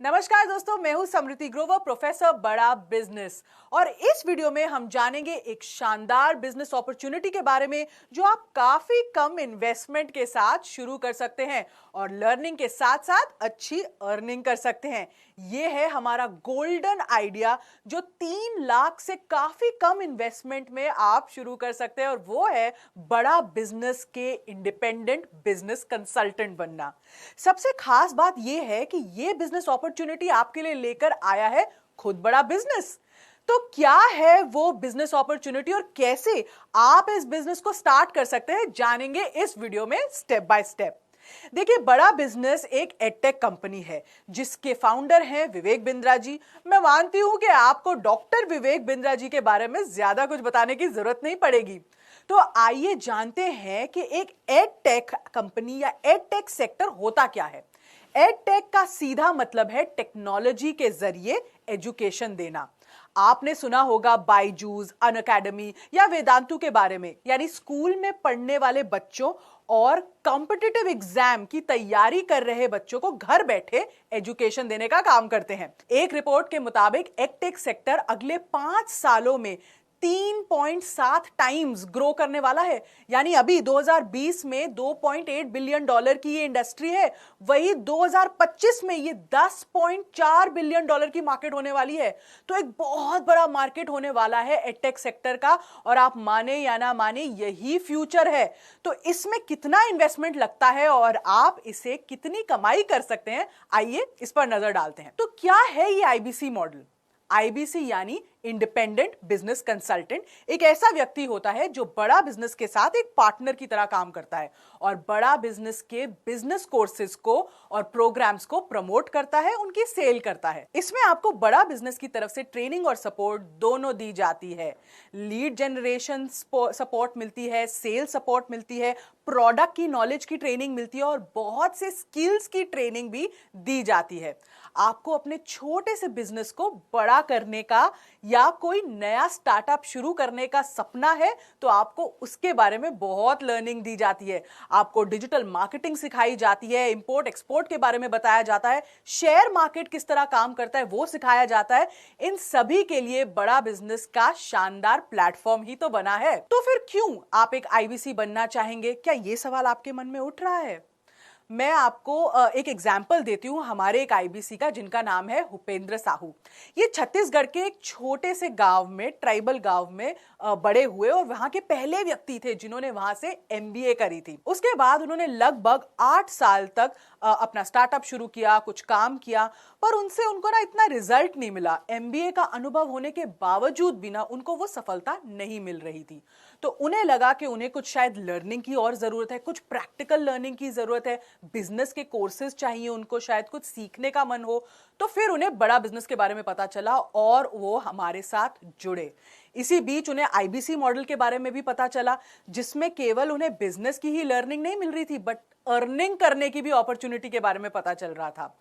नमस्कार दोस्तों, मैं हूं समृति ग्रोवर, प्रोफेसर बड़ा बिजनेस। और इस वीडियो में हम जानेंगे एक शानदार बिजनेस अपॉर्चुनिटी के बारे में जो आप काफी कम इन्वेस्टमेंट के साथ शुरू कर सकते हैं और लर्निंग के साथ साथ अच्छी अर्निंग कर सकते हैं। ये है हमारा गोल्डन आइडिया जो 3 लाख से काफी कम इन्वेस्टमेंट में आप शुरू कर सकते हैं, और वो है बड़ा बिजनेस के इंडिपेंडेंट बिजनेस कंसल्टेंट बनना। सबसे खास बात यह है कि यह बिजनेस अपॉर्चुनिटी आपके लिए लेकर आया है खुद बड़ा बिजनेस। तो क्या है वो बिजनेस अपॉर्चुनिटी और कैसे आप इस बिजनेस को स्टार्ट कर सकते हैं, जानेंगे इस वीडियो में स्टेप बाय स्टेप। देखिए, बड़ा बिजनेस एक एडटेक कंपनी है जिसके फाउंडर हैं विवेक बिंद्रा जी। मैं मानती हूं कि आपको डॉक्टर विवेक बिंद्रा जी के बारे में ज्यादा कुछ बताने की जरूरत नहीं पड़ेगी। तो आइए जानते हैं कि एक एडटेक कंपनी या एडटेक सेक्टर होता क्या है। एडटेक का सीधा मतलब है टेक्नोलॉजी के जरिए एजुकेशन देना। आपने सुना होगा बायजूस, अनअकैडमी या वेदांतु के बारे में, यानी स्कूल में पढ़ने वाले बच्चों और कॉम्पिटिटिव एग्जाम की तैयारी कर रहे बच्चों को घर बैठे एजुकेशन देने का काम करते हैं। एक रिपोर्ट के मुताबिक एडटेक सेक्टर अगले 5 सालों में 3.7 टाइम्स ग्रो करने वाला है। यानी अभी 2020 में $2.8 बिलियन की ये इंडस्ट्री है, वही 2025 में ये $10.4 बिलियन की मार्केट होने वाली है। तो एक बहुत बड़ा मार्केट होने वाला है एडटेक सेक्टर का, और आप माने या ना माने यही फ्यूचर है। तो इसमें कितना इन्वेस्टमेंट लगता है और आप इसे कितनी कमाई कर सकते हैं, आइए इस पर नजर डालते हैं। तो क्या है ये आईबीसी मॉडल? आईबीसी यानी इंडिपेंडेंट बिजनेस कंसल्टेंट एक ऐसा व्यक्ति होता है जो बड़ा बिजनेस के साथ एक पार्टनर की तरह काम करता है और बड़ा बिजनेस के बिजनेस कोर्सेज को और प्रोग्राम्स को प्रमोट करता है, उनकी सेल करता है। इसमें आपको बड़ा बिजनेस की तरफ से ट्रेनिंग और सपोर्ट दोनों दी जाती है। लीड जनरेशन सपोर्ट मिलती है, सेल सपोर्ट मिलती है, प्रोडक्ट की नॉलेज की ट्रेनिंग मिलती है और बहुत से स्किल्स की ट्रेनिंग भी दी जाती है। आपको अपने छोटे से बिजनेस को बड़ा करने का या कोई नया स्टार्टअप शुरू करने का सपना है तो आपको उसके बारे में बहुत लर्निंग दी जाती है। आपको डिजिटल मार्केटिंग सिखाई जाती है, इंपोर्ट एक्सपोर्ट के बारे में बताया जाता है, शेयर मार्केट किस तरह काम करता है वो सिखाया जाता है। इन सभी के लिए बड़ा बिजनेस का शानदार प्लेटफॉर्म ही तो बना है। तो फिर क्यों आप एक आईबीसी बनना चाहेंगे? क्या ये सवाल आपके मन में उठ रहा है? मैं आपको एक एग्जाम्पल देती हूं हमारे एक आईबीसी का, जिनका नाम है भूपेंद्र साहू। ये छत्तीसगढ़ के एक छोटे से गांव में, ट्राइबल गांव में बड़े हुए और वहां के पहले व्यक्ति थे जिन्होंने वहां से एमबीए करी थी। उसके बाद उन्होंने लगभग 8 साल तक अपना स्टार्टअप शुरू किया, कुछ काम किया, पर उनको ना इतना रिजल्ट नहीं मिला। एमबीए का अनुभव होने के बावजूद भी ना उनको वो सफलता नहीं मिल रही थी। तो उन्हें लगा कि उन्हें कुछ शायद लर्निंग की और जरूरत है, कुछ प्रैक्टिकल लर्निंग की जरूरत है, बिजनेस के कोर्सेज चाहिए उनको, शायद कुछ सीखने का मन हो। तो फिर उन्हें बड़ा बिजनेस के बारे में पता चला और वो हमारे साथ जुड़े। इसी बीच उन्हें आईबीसी मॉडल के बारे में भी पता चला, जिसमें केवल उन्हें बिजनेस की ही लर्निंग नहीं मिल रही थी, बट अर्निंग करने की भी अपॉर्चुनिटी के बारे में पता चल रहा था।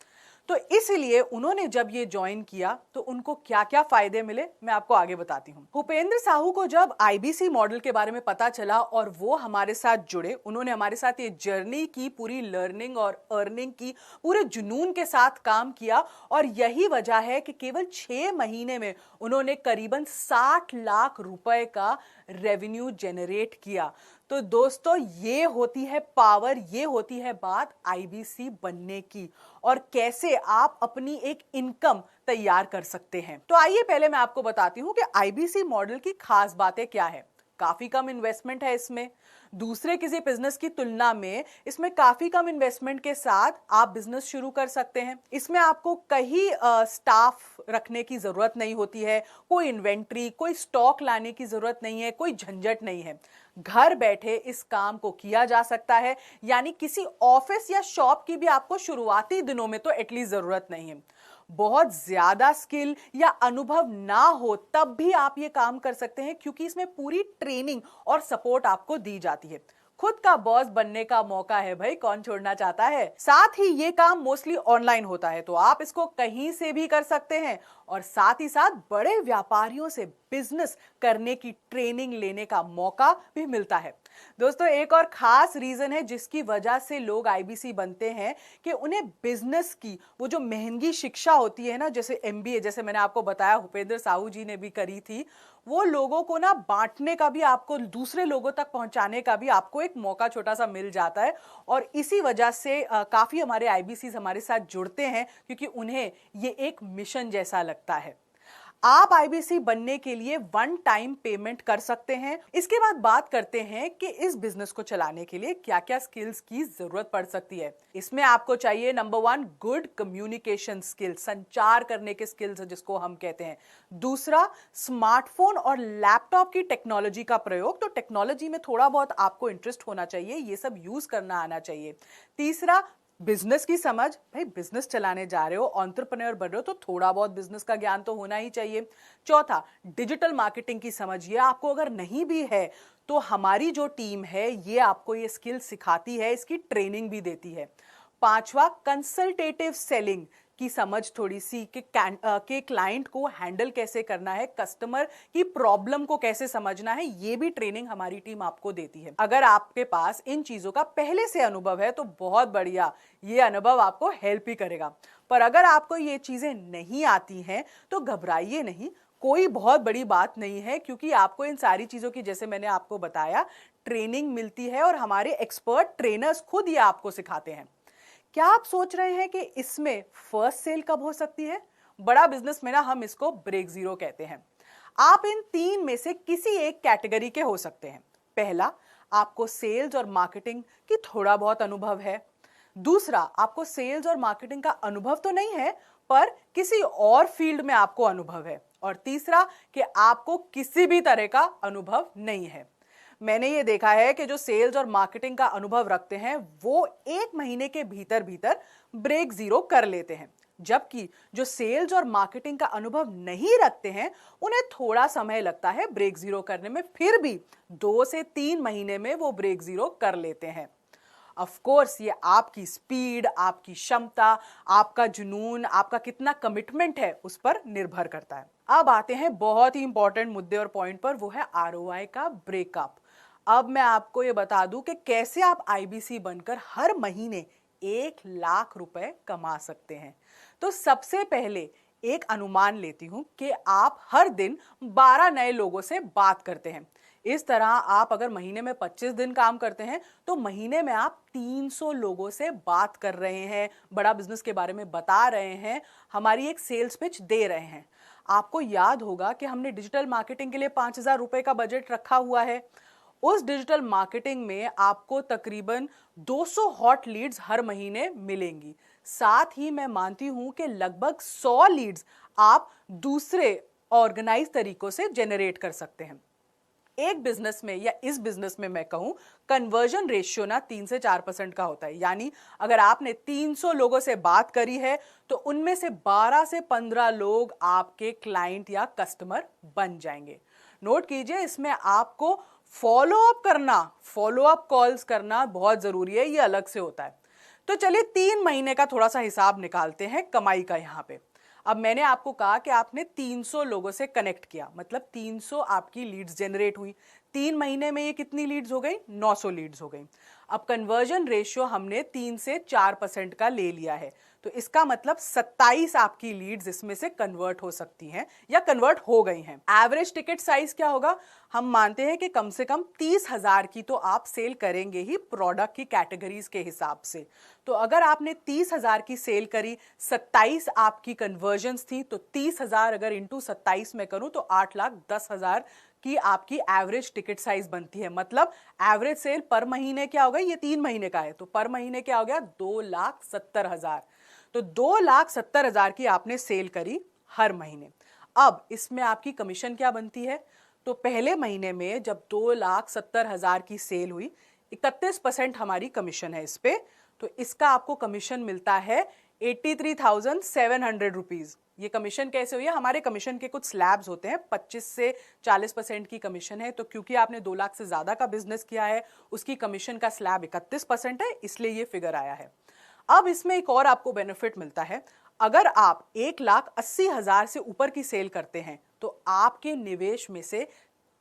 तो इसलिए उन्होंने जब ये ज्वाइन किया तो उनको क्या क्या फायदे मिले, मैं आपको आगे बताती हूँ। भूपेंद्र साहू को जब आईबीसी मॉडल के बारे में पता चला और वो हमारे साथ जुड़े, उन्होंने हमारे साथ ये जर्नी की, पूरी लर्निंग और अर्निंग की पूरे जुनून के साथ काम किया, और यही वजह है कि केवल 6 महीने में उन्होंने करीबन 60 लाख रुपए का रेवेन्यू जनरेट किया। तो दोस्तों, ये होती है पावर, ये होती है बात आईबीसी बनने की, और कैसे आप अपनी एक इनकम तैयार कर सकते हैं। तो आइए पहले मैं आपको बताती हूं कि आईबीसी मॉडल की खास बातें क्या है। काफी कम इन्वेस्टमेंट है इसमें, दूसरे किसी बिजनेस की तुलना में इसमें काफी कम इन्वेस्टमेंट के साथ आप बिजनेस शुरू कर सकते हैं। इसमें आपको कहीं स्टाफ रखने की जरूरत नहीं होती है, कोई इन्वेंट्री, कोई स्टॉक लाने की जरूरत नहीं है, कोई झंझट नहीं है। घर बैठे इस काम को किया जा सकता है, यानी किसी ऑफिस या शॉप की भी आपको शुरुआती दिनों में तो एटलीस्ट जरूरत नहीं है। बहुत ज्यादा स्किल या अनुभव ना हो तब भी आप ये काम कर सकते हैं, क्योंकि इसमें पूरी ट्रेनिंग और सपोर्ट आपको दी जाती है। खुद का बॉस बनने का मौका है भाई, कौन छोड़ना चाहता है। साथ ही ये काम मोस्टली ऑनलाइन होता है, तो आप इसको कहीं से भी कर सकते हैं, और साथ ही साथ बड़े व्यापारियों से बिजनेस करने की ट्रेनिंग लेने का मौका भी मिलता है। दोस्तों, एक और खास रीजन है जिसकी वजह से लोग आईबीसी बनते हैं कि उन्हें बिजनेस की वो जो महंगी शिक्षा होती है ना, जैसे एमबीए, जैसे मैंने आपको बताया भूपेंद्र साहू जी ने भी करी थी, वो लोगों को ना बांटने का भी, आपको दूसरे लोगों तक पहुंचाने का भी आपको एक मौका छोटा सा मिल जाता है। और इसी वजह से काफी हमारे आईबीसी हमारे साथ जुड़ते हैं क्योंकि उन्हें ये एक मिशन जैसा लगता है। आप आईबीसी बनने के लिए वन टाइम पेमेंट कर सकते हैं। इसके बाद बात करते हैं कि इस बिजनेस को चलाने के लिए क्या क्या स्किल्स की जरूरत पड़ सकती है। इसमें आपको चाहिए नंबर 1 गुड कम्युनिकेशन स्किल्स, संचार करने के स्किल्स जिसको हम कहते हैं। दूसरा, स्मार्टफोन और लैपटॉप की टेक्नोलॉजी का प्रयोग, तो टेक्नोलॉजी में थोड़ा बहुत आपको इंटरेस्ट होना चाहिए, ये सब यूज करना आना चाहिए। तीसरा, बिजनेस की समझ, भाई बिजनेस चलाने जा रहे हो, एंटरप्रेन्योर बन रहे हो तो थोड़ा बहुत बिजनेस का ज्ञान तो होना ही चाहिए। चौथा, डिजिटल मार्केटिंग की समझ, ये आपको अगर नहीं भी है तो हमारी जो टीम है ये आपको ये स्किल सिखाती है, इसकी ट्रेनिंग भी देती है। पांचवा, कंसल्टेटिव सेलिंग की समझ थोड़ी सी कि क्लाइंट को हैंडल कैसे करना है, कस्टमर की प्रॉब्लम को कैसे समझना है, ये भी ट्रेनिंग हमारी टीम आपको देती है। अगर आपके पास इन चीजों का पहले से अनुभव है तो बहुत बढ़िया, ये अनुभव आपको हेल्प ही करेगा। पर अगर आपको ये चीजें नहीं आती हैं तो घबराइए नहीं, कोई बहुत बड़ी बात नहीं है, क्योंकि आपको इन सारी चीजों की, जैसे मैंने आपको बताया, ट्रेनिंग मिलती है और हमारे एक्सपर्ट ट्रेनर्स खुद ये आपको सिखाते हैं। क्या आप सोच रहे हैं कि इसमें फर्स्ट सेल कब हो सकती है? बड़ा बिजनेस में ना हम इसको ब्रेक जीरो कहते हैं। आप इन तीन में से किसी एक कैटेगरी के हो सकते हैं। पहला, आपको सेल्स और मार्केटिंग की थोड़ा बहुत अनुभव है। दूसरा, आपको सेल्स और मार्केटिंग का अनुभव तो नहीं है पर किसी और फील्ड में आपको अनुभव है। और तीसरा, कि आपको किसी भी तरह का अनुभव नहीं है। मैंने ये देखा है कि जो सेल्स और मार्केटिंग का अनुभव रखते हैं वो 1 महीने के भीतर भीतर ब्रेक जीरो कर लेते हैं, जबकि जो सेल्स और मार्केटिंग का अनुभव नहीं रखते हैं उन्हें थोड़ा समय लगता है ब्रेक जीरो करने में, फिर भी 2 से 3 महीने में वो ब्रेक जीरो कर लेते हैं। ऑफ कोर्स ये आपकी स्पीड, आपकी क्षमता, आपका जुनून, आपका कितना कमिटमेंट है उस पर निर्भर करता है। अब आते हैं बहुत ही इंपॉर्टेंट मुद्दे और पॉइंट पर, वो है आरओआई का ब्रेकअप। अब मैं आपको ये बता दूं कि कैसे आप आईबीसी बनकर हर महीने 1 लाख रुपए कमा सकते हैं। तो सबसे पहले एक अनुमान लेती हूं कि आप हर दिन 12 नए लोगों से बात करते हैं। इस तरह आप अगर महीने में 25 दिन काम करते हैं तो महीने में आप 300 लोगों से बात कर रहे हैं, बड़ा बिजनेस के बारे में बता रहे हैं, हमारी एक सेल्स पिच दे रहे हैं। आपको याद होगा कि हमने डिजिटल मार्केटिंग के लिए 5,000 रुपए का बजट रखा हुआ है। उस डिजिटल मार्केटिंग में आपको तकरीबन 200 हॉट लीड्स हर महीने मिलेंगी। साथ ही मैं मानती हूं कि लगभग 100 लीड्स आप दूसरे ऑर्गेनाइज तरीकों से जनरेट कर सकते हैं। एक बिजनेस में या इस बिजनेस में मैं कहूं, कन्वर्जन रेशियो ना 3 से 4% का होता है। यानी अगर आपने 300 लोगों से बात करी है तो उनमें से 12 से 15 लोग आपके क्लाइंट या कस्टमर बन जाएंगे। नोट कीजिए, इसमें आपको फॉलो अप कॉल्स करना बहुत जरूरी है, ये अलग से होता है। तो चलिए 3 महीने का थोड़ा सा हिसाब निकालते हैं कमाई का यहां पे। अब मैंने आपको कहा कि आपने 300 लोगों से कनेक्ट किया, मतलब 300 आपकी लीड्स जनरेट हुई। 3 महीने में ये कितनी लीड्स हो गई? 900 लीड्स हो गई। अब कन्वर्जन रेशियो हमने 3 से 4% का ले लिया है, तो इसका मतलब 27 आपकी लीड्स इसमें से कन्वर्ट हो सकती हैं या कन्वर्ट हो गई हैं। एवरेज टिकट साइज क्या होगा? हम मानते हैं कि कम से कम 30,000 की तो आप सेल करेंगे ही प्रोडक्ट की कैटेगरीज के हिसाब से। तो अगर आपने 30,000 की सेल करी, 27 आपकी कन्वर्जन्स थी, तो 30,000 अगर इंटू 27 में करूं तो 8,10,000 की आपकी एवरेज टिकट साइज बनती है। मतलब एवरेज सेल पर महीने क्या हो गई? ये 3 महीने का है तो पर महीने क्या हो गया? 2,70,000। तो 2,70,000 की आपने सेल करी हर महीने। अब इसमें आपकी कमीशन क्या बनती है? तो पहले महीने में जब 2,70,000 की सेल हुई, 31% हमारी कमीशन है इस पे, तो इसका आपको कमीशन मिलता है 83,700 रुपीज। ये कमीशन कैसे हुई है? हमारे कमीशन के कुछ स्लैब्स होते हैं, 25 से 40% की कमीशन है। तो क्योंकि आपने 2 लाख से ज्यादा का बिजनेस किया है, उसकी कमीशन का स्लैब 31% है, इसलिए ये फिगर आया है। अब इसमें एक और आपको बेनिफिट मिलता है। अगर आप 1,80,000 से ऊपर की सेल करते हैं तो आपके निवेश में से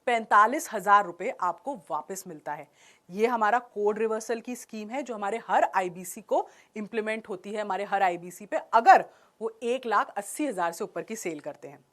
45,000 रुपए आपको वापस मिलता है। ये हमारा कोड रिवर्सल की स्कीम है जो हमारे हर आईबीसी को इंप्लीमेंट होती है, हमारे हर आईबीसी पे, अगर वो 1,80,000 से ऊपर की सेल करते हैं।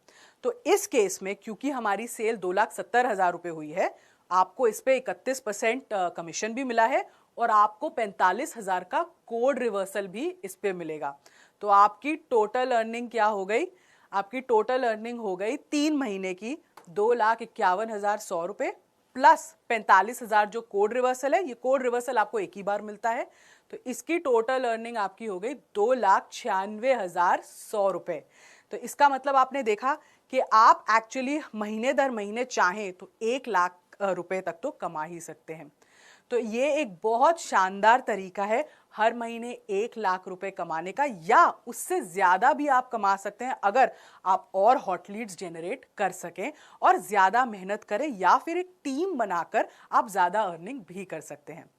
तो इस केस में क्योंकि हमारी सेल 2,70,000 रुपए हुई है, आपको इस पे 31% कमीशन भी मिला है और आपको 45,000 का कोड रिवर्सल भी इस पे मिलेगा। तो आपकी टोटल अर्निंग क्या हो गई? आपकी टोटल अर्निंग हो गई 3 महीने की 2,51,100 रुपए प्लस 45,000 जो कोड रिवर्सल है। ये कोड रिवर्सल आपको एक ही बार मिलता है, तो इसकी टोटल अर्निंग आपकी हो गई 2,96,100 रुपए। तो इसका मतलब आपने देखा कि आप एक्चुअली महीने दर महीने चाहें तो 1,00,000 रुपए तक तो कमा ही सकते हैं। तो ये एक बहुत शानदार तरीका है हर महीने 1,00,000 रुपए कमाने का, या उससे ज्यादा भी आप कमा सकते हैं अगर आप और हॉट लीड्स जनरेट कर सकें और ज्यादा मेहनत करें, या फिर एक टीम बनाकर आप ज्यादा अर्निंग भी कर सकते हैं।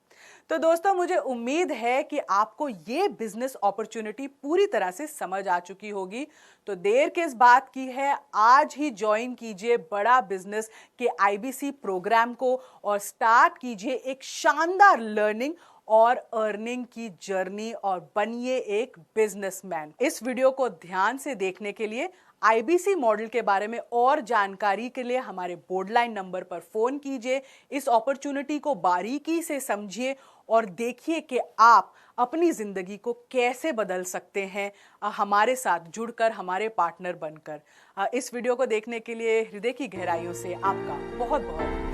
तो दोस्तों, मुझे उम्मीद है कि आपको ये बिजनेस अपॉर्चुनिटी पूरी तरह से समझ आ चुकी होगी। तो देर किस बात की है, आज ही ज्वाइन कीजिए बड़ा बिजनेस के आईबीसी प्रोग्राम को और स्टार्ट कीजिए एक शानदार लर्निंग और अर्निंग की जर्नी और बनिए एक बिजनेसमैन। इस वीडियो को ध्यान से देखने के लिए, आईबीसी मॉडल के बारे में और जानकारी के लिए हमारे बोर्डलाइन नंबर पर फोन कीजिए। इस अपॉर्चुनिटी को बारीकी से समझिए और देखिए कि आप अपनी जिंदगी को कैसे बदल सकते हैं हमारे साथ जुड़कर, हमारे पार्टनर बनकर। इस वीडियो को देखने के लिए हृदय की गहराइयों से आपका बहुत बहुत